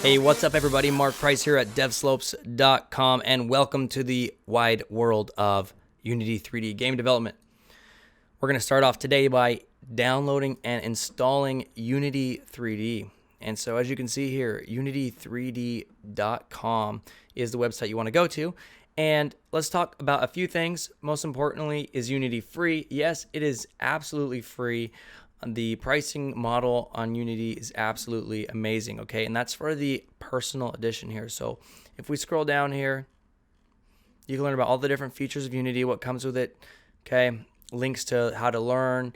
Hey, what's up, everybody? Mark Price here at devslopes.com, and welcome to the wide world of Unity 3D game development. We're going to start off today by downloading and installing Unity 3D. And so as you can see here, unity3d.com is the website you want to go to. And let's talk about a few things. Most importantly, is Unity free? Yes, it is absolutely free. The pricing model on Unity is absolutely amazing, okay? And that's for the personal edition here. So if we scroll down here, you can learn about all the different features of Unity, what comes with it, okay? Links to how to learn,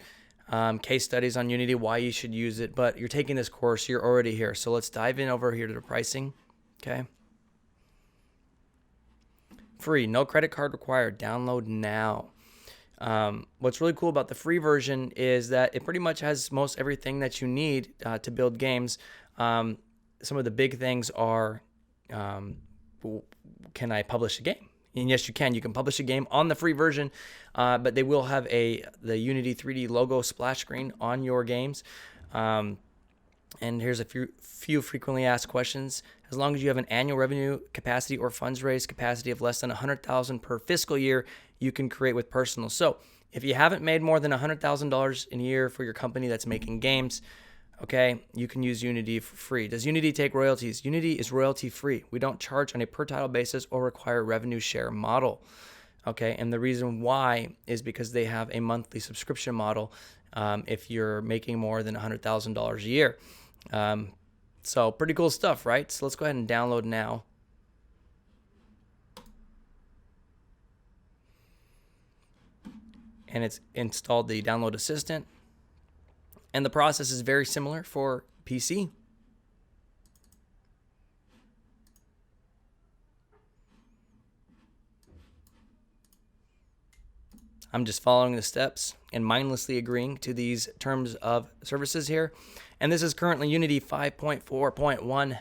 case studies on Unity, why you should use it. But you're taking this course, you're already here. So let's dive in over here to the pricing, okay? Free, no credit card required. Download now. What's really cool about the free version is that it pretty much has most everything that you need to build games. Some of the big things are, can I publish a game? And yes, you can. You can publish a game on the free version, but they will have the Unity 3D logo splash screen on your games. And here's a few frequently asked questions. As long as you have an annual revenue capacity or funds raised capacity of less than $100,000 per fiscal year, you can create with Personal. So if you haven't made more than $100,000 in a year for your company that's making games, okay, you can use Unity for free. Does Unity take royalties? Unity is royalty free. We don't charge on a per title basis or require a revenue share model. Okay, and the reason why is because they have a monthly subscription model if you're making more than $100,000 a year. So pretty cool stuff, right? So let's go ahead and download now. And it's installed the download assistant. And the process is very similar for PC. I'm just following the steps and mindlessly agreeing to these terms of services here. And this is currently Unity 5.4.1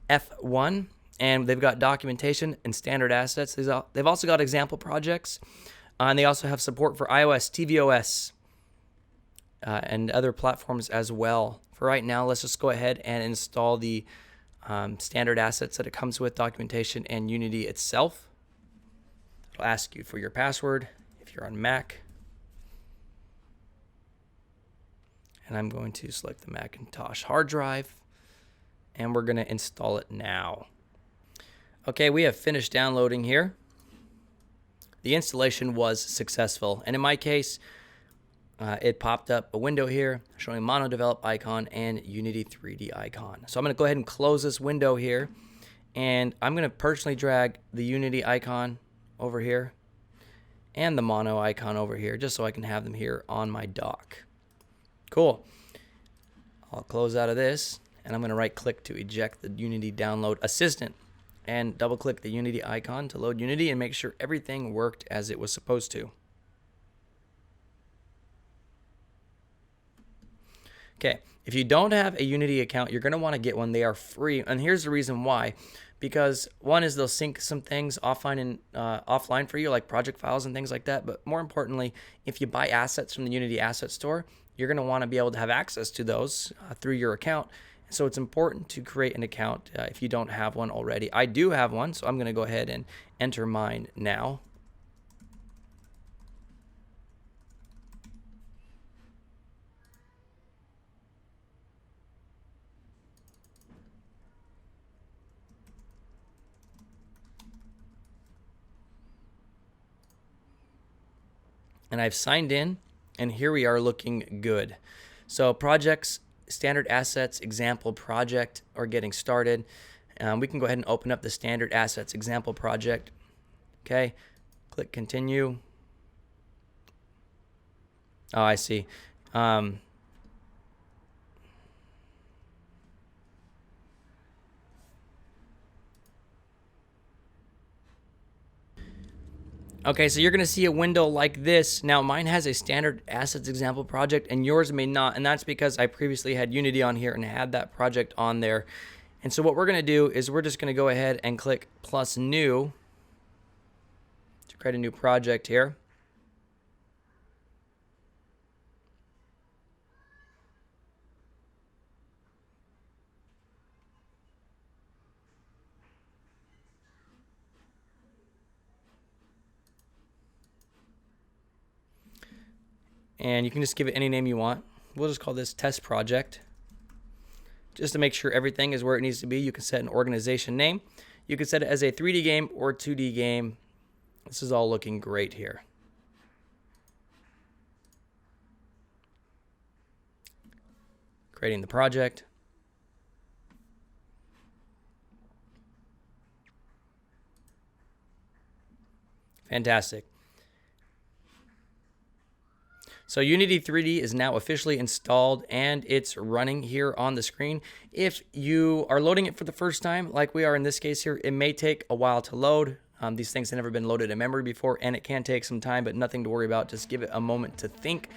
F1. And they've got documentation and standard assets. They've also got example projects. And they also have support for iOS, tvOS, and other platforms as well. For right now, let's just go ahead and install the standard assets that it comes with, documentation and Unity itself. It'll ask you for your password if you're on Mac. And I'm going to select the Macintosh hard drive, and we're going to install it now. Okay, we have finished downloading here. The installation was successful, and in my case, it popped up a window here showing Mono Develop icon and Unity 3D icon. So I'm going to go ahead and close this window here, and I'm going to personally drag the Unity icon over here and the Mono icon over here just so I can have them here on my dock. Cool. I'll close out of this, and I'm going to right-click to eject the Unity Download Assistant and double-click the Unity icon to load Unity and make sure everything worked as it was supposed to. Okay, if you don't have a Unity account, you're going to want to get one. They are free, and here's the reason why. Because one is they'll sync some things offline for you, like project files and things like that. But more importantly, if you buy assets from the Unity Asset Store, you're going to want to be able to have access to those through your account. So it's important to create an account if you don't have one already. I do have one, so I'm going to go ahead and enter mine now. And I've signed in, and here we are looking good. So projects, standard assets, example project, or getting started. We can go ahead and open up the standard assets example project. Okay, click continue. Oh, I see. Okay, so you're going to see a window like this. Now, mine has a standard assets example project, and yours may not, and that's because I previously had Unity on here and had that project on there. And so what we're going to do is we're just going to go ahead and click plus new to create a new project here. and you can just give it any name you want. We'll just call this test project. Just to make sure everything is where it needs to be, you can set an organization name. You can set it as a 3D game or 2D game. This is all looking great here. Creating the project. Fantastic. So Unity 3D is now officially installed and it's running here on the screen. If you are loading it for the first time, like we are in this case here, it may take a while to load. These things have never been loaded in memory before, and it can take some time, but nothing to worry about. Just give it a moment to think.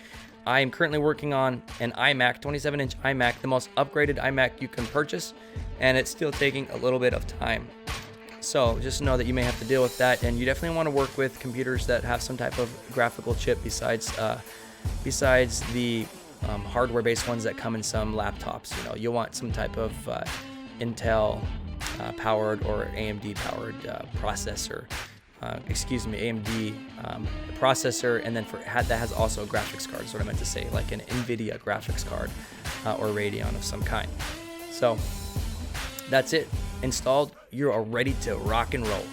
I am currently working on an iMac, 27-inch iMac, the most upgraded iMac you can purchase, and it's still taking a little bit of time. So just know that you may have to deal with that, and you definitely want to work with computers that have some type of graphical chip besides the hardware-based ones that come in some laptops. You know, you'll want some type of Intel powered or AMD powered processor. AMD processor, and then that has also a graphics card. Is what I meant to say, like an NVIDIA graphics card or Radeon of some kind. So that's it. Installed. You are ready to rock and roll.